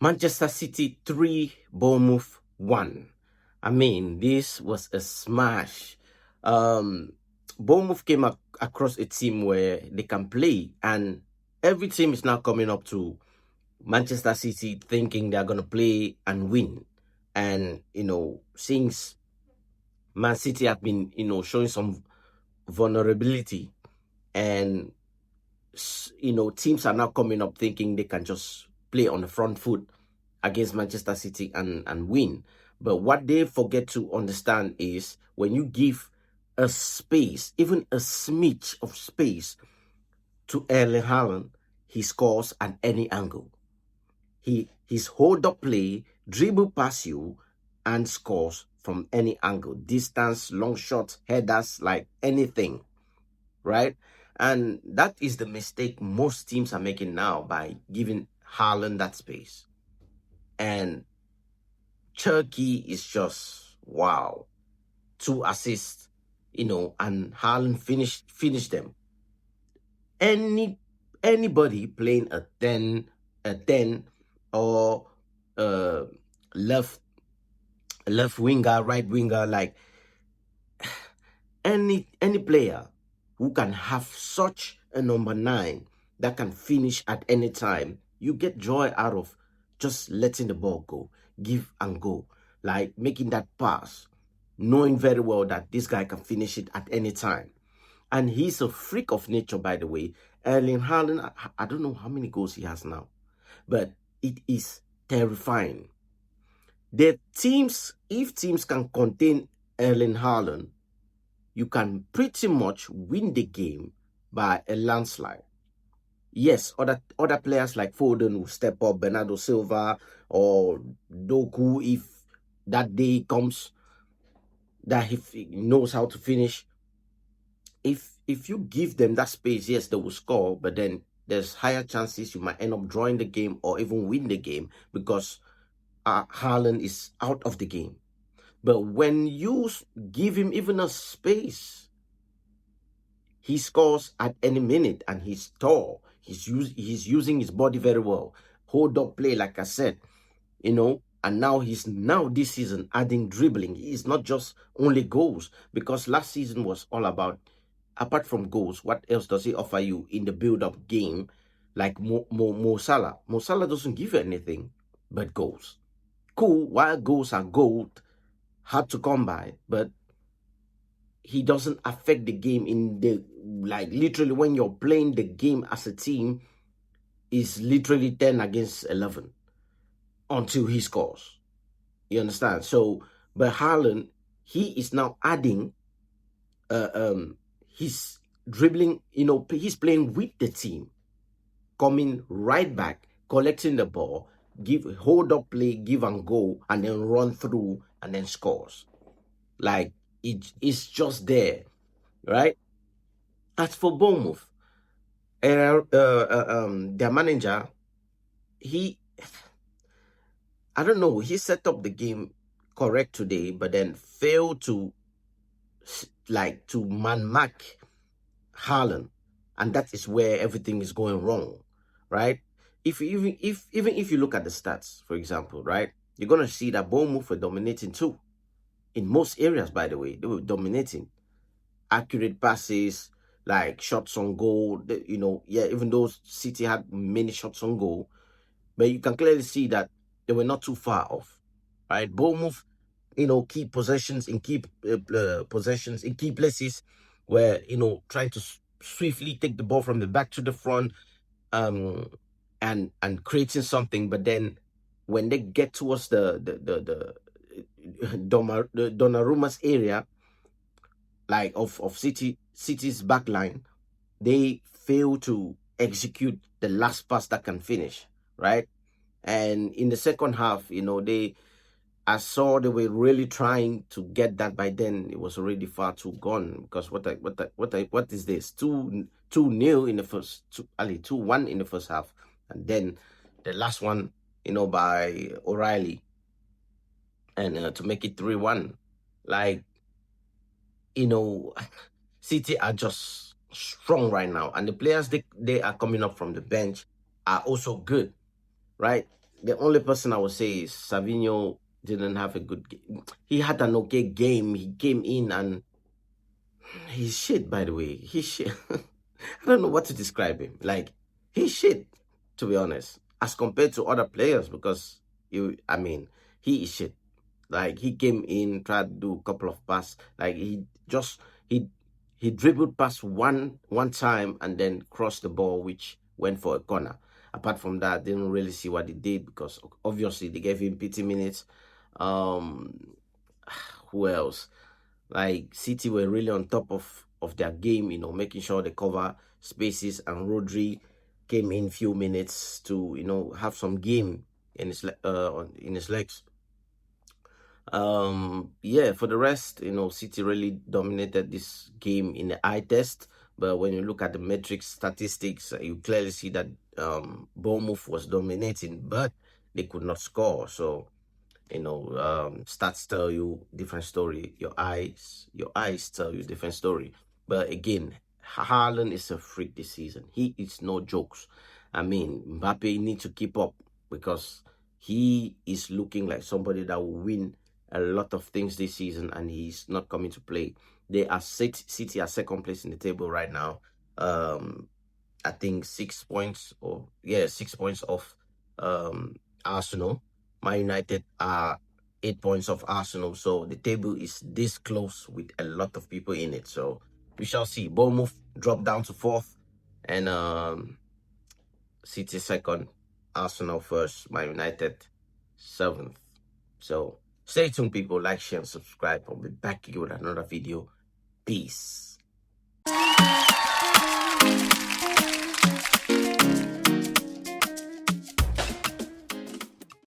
Manchester City 3, Bournemouth 1. I mean, this was a smash. Bournemouth came across a team where they can play, and every team is now coming up to Manchester City thinking they're going to play and win. And, since Man City have been, showing some vulnerability, and, teams are now coming up thinking they can just play on the front foot against Manchester City and win. But what they forget to understand is when you give a space, even a smidge of space to Erling Haaland, he scores at any angle. His hold up play, dribble past you, and scores from any angle. Distance, long shots, headers, like anything, right? And that is the mistake most teams are making now by giving Haaland that space. And Turkey is just wow. 2 assists, and Haaland finished them. Anybody playing a 10 or left winger, right winger, like any player who can have such a number 9 that can finish at any time, you get joy out of just letting the ball go, give and go, like making that pass, knowing very well that this guy can finish it at any time. And he's a freak of nature, by the way. Erling Haaland, I don't know how many goals he has now, but it is terrifying. If teams can contain Erling Haaland, you can pretty much win the game by a landslide. Yes, other players like Foden will step up, Bernardo Silva or Doku, if that day comes that he knows how to finish. If you give them that space, yes, they will score, but then there's higher chances you might end up drawing the game or even win the game because Haaland is out of the game. But when you give him even a space, he scores at any minute, and he's tall. He's using his body very well. Hold up play, like I said, and now this season adding dribbling. It's not just only goals, because last season was all about, apart from goals, what else does he offer you in the build-up game? Like Mo Salah. Mo Salah doesn't give you anything but goals. Cool, while goals are gold, hard to come by, but he doesn't affect the game in the, like, literally when you're playing the game as a team, is literally 10 against 11 until he scores. You understand? So, but Haaland, he is now adding his dribbling, he's playing with the team, coming right back, collecting the ball, hold up play, give and go, and then run through and then scores. Like, it's just there, right? As for Bournemouth, their manager, I don't know, he set up the game correct today, but then failed to man-mark Haaland, and that is where everything is going wrong, right? Even if you look at the stats, for example, right, you're gonna see that Bournemouth were dominating too. In most areas, by the way, they were dominating. Accurate passes, like shots on goal, even though City had many shots on goal, but you can clearly see that they were not too far off, right? Bournemouth, keep possessions in key possessions in key places, where trying to swiftly take the ball from the back to the front, and creating something. But then when they get towards the Donnarumma's area, like of City's backline, they fail to execute the last pass that can finish, right? And in the second half, I saw they were really trying to get that. By then it was already far too gone, because what is this? 2-0 in the first, 2-1 in the first half, and then the last one, by O'Reilly, and to make it 3-1. Like, City are just strong right now, and the players they are coming up from the bench are also good, right? The only person I would say is Savinho didn't have a good game. He had an okay game. He came in and he's shit, by the way. He's shit. I don't know what to describe him. Like, he's shit, to be honest, as compared to other players, because I mean, he is shit. Like, he came in, tried to do a couple of passes. Like, he he dribbled past one time and then crossed the ball, which went for a corner. Apart from that, didn't really see what he did, because obviously they gave him pity minutes. Um, who else? Like, City were really on top of their game, making sure they cover spaces, and Rodri came in few minutes to have some game in his legs. Yeah, for the rest, City really dominated this game in the eye test, but when you look at the metrics statistics, you clearly see that Bournemouth was dominating, but they could not score. So stats tell you different story. Your eyes tell you different story. But again, Haaland is a freak this season. He is no jokes. I mean, Mbappe needs to keep up, because he is looking like somebody that will win a lot of things this season, and he's not coming to play. They are City are second place in the table right now. I think 6 points, or yeah, 6 points off Arsenal. Man United are 8 points off Arsenal. So the table is this close with a lot of people in it. So we shall see. Bournemouth drop down to fourth, and City second, Arsenal first, Man United seventh. So stay tuned, people. Like, share, and subscribe. I'll be back again with another video. Peace.